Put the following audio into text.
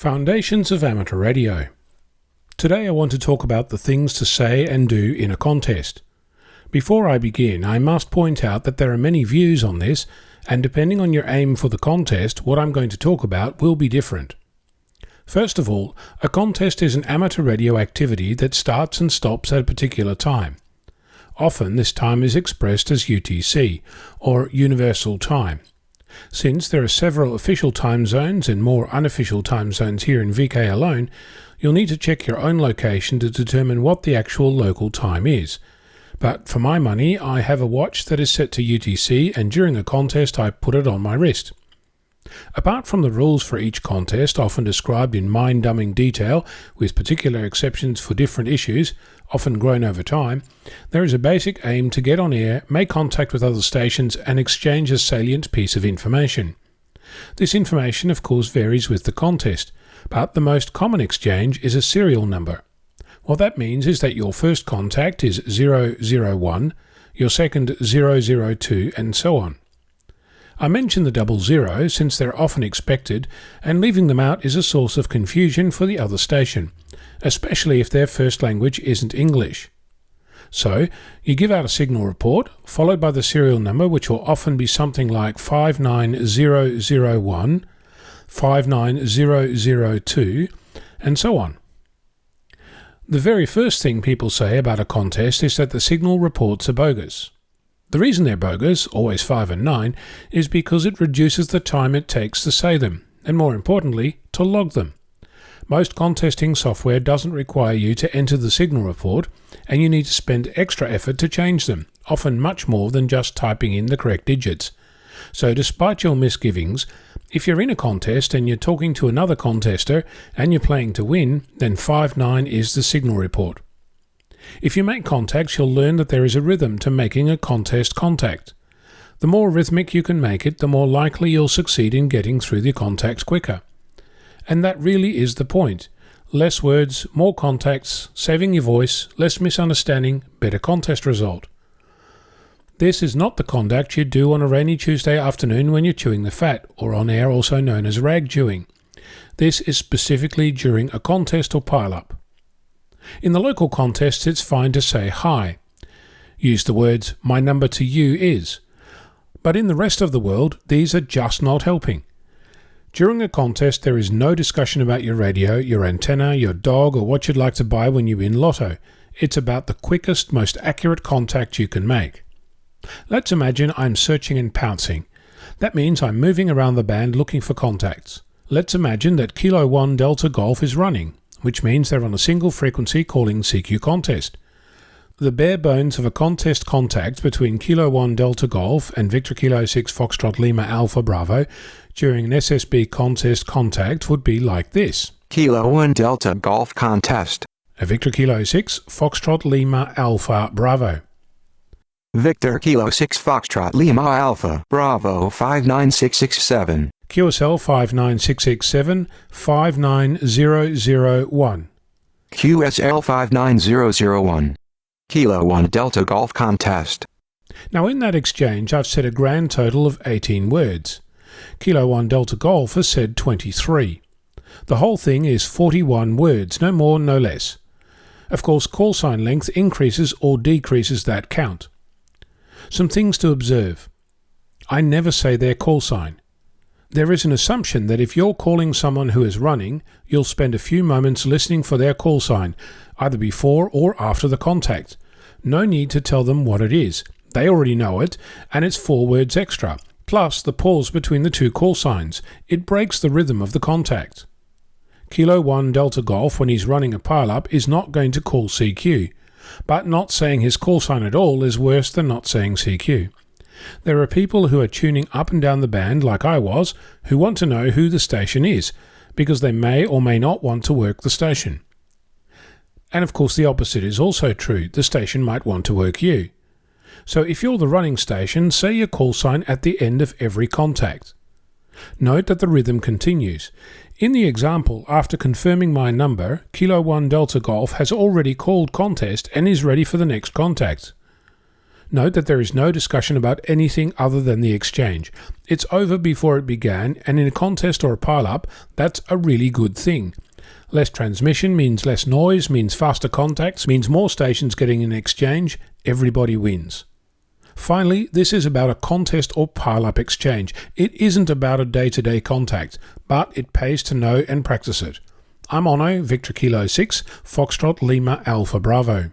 Foundations of Amateur Radio. Today I want to talk about the things to say and do in a contest. Before I begin, I must point out that there are many views on this, and depending on your aim for the contest, what I'm going to talk about will be different. First of all, a contest is an amateur radio activity that starts and stops at a particular time. Often this time is expressed as UTC, or Universal Time. Since there are several official time zones and more unofficial time zones here in VK alone, you'll need to check your own location to determine what the actual local time is. But for my money, I have a watch that is set to UTC, and during a contest I put it on my wrist. Apart from the rules for each contest, often described in mind-numbing detail, with particular exceptions for different issues, often grown over time, there is a basic aim to get on air, make contact with other stations, and exchange a salient piece of information. This information, of course, varies with the contest, but the most common exchange is a serial number. What that means is that your first contact is 001, your second 002, and so on. I mention the 00 since they're often expected, and leaving them out is a source of confusion for the other station, especially if their first language isn't English. So, you give out a signal report, followed by the serial number, which will often be something like 59001, 59002, and so on. The very first thing people say about a contest is that the signal reports are bogus. The reason they're bogus, always 5 and 9, is because it reduces the time it takes to say them, and more importantly, to log them. Most contesting software doesn't require you to enter the signal report, and you need to spend extra effort to change them, often much more than just typing in the correct digits. So despite your misgivings, if you're in a contest and you're talking to another contester and you're playing to win, then 5-9 is the signal report. If you make contacts, you'll learn that there is a rhythm to making a contest contact. The more rhythmic you can make it, the more likely you'll succeed in getting through the contacts quicker. And that really is the point. Less words, more contacts, saving your voice, less misunderstanding, better contest result. This is not the contact you'd do on a rainy Tuesday afternoon when you're chewing the fat, or on air also known as rag chewing. This is specifically during a contest or pile-up. In the local contests, it's fine to say hi. Use the words, "My number to you is." But in the rest of the world, these are just not helping. During a contest, there is no discussion about your radio, your antenna, your dog, or what you'd like to buy when you win lotto. It's about the quickest, most accurate contact you can make. Let's imagine I'm searching and pouncing. That means I'm moving around the band looking for contacts. Let's imagine that Kilo 1 Delta Golf is running, which means they're on a single frequency calling CQ contest. The bare bones of a contest contact between Kilo 1 Delta Golf and Victor Kilo 6 Foxtrot Lima Alpha Bravo during an SSB contest contact would be like this. Kilo 1 Delta Golf Contest. A Victor Kilo 6 Foxtrot Lima Alpha Bravo. Victor Kilo 6 Foxtrot Lima Alpha Bravo 59667. QSL 59667 59001. QSL 59001. Kilo 1 Delta Golf Contest. Now in that exchange I've said a grand total of 18 words. Kilo 1 Delta Golf has said 23. The whole thing is 41 words, no more, no less. Of course, call sign length increases or decreases that count. Some things to observe. I never say their call sign. There is an assumption that if you're calling someone who is running, you'll spend a few moments listening for their call sign, either before or after the contact. No need to tell them what it is. They already know it, and it's 4 words extra, plus the pause between the two call signs. It breaks the rhythm of the contact. Kilo 1 Delta Golf, when he's running a pile-up, is not going to call CQ, but not saying his call sign at all is worse than not saying CQ. There are people who are tuning up and down the band, like I was, who want to know who the station is, because they may or may not want to work the station. And of course the opposite is also true. The station might want to work you. So if you're the running station, say your call sign at the end of every contact. Note that the rhythm continues. In the example, after confirming my number, Kilo 1 Delta Golf has already called contest and is ready for the next contact. Note that there is no discussion about anything other than the exchange. It's over before it began, and in a contest or a pile-up, that's a really good thing. Less transmission means less noise, means faster contacts, means more stations getting an exchange. Everybody wins. Finally, this is about a contest or pile-up exchange. It isn't about a day-to-day contact, but it pays to know and practice it. I'm Ono, Victor Kilo 6, Foxtrot Lima Alpha Bravo.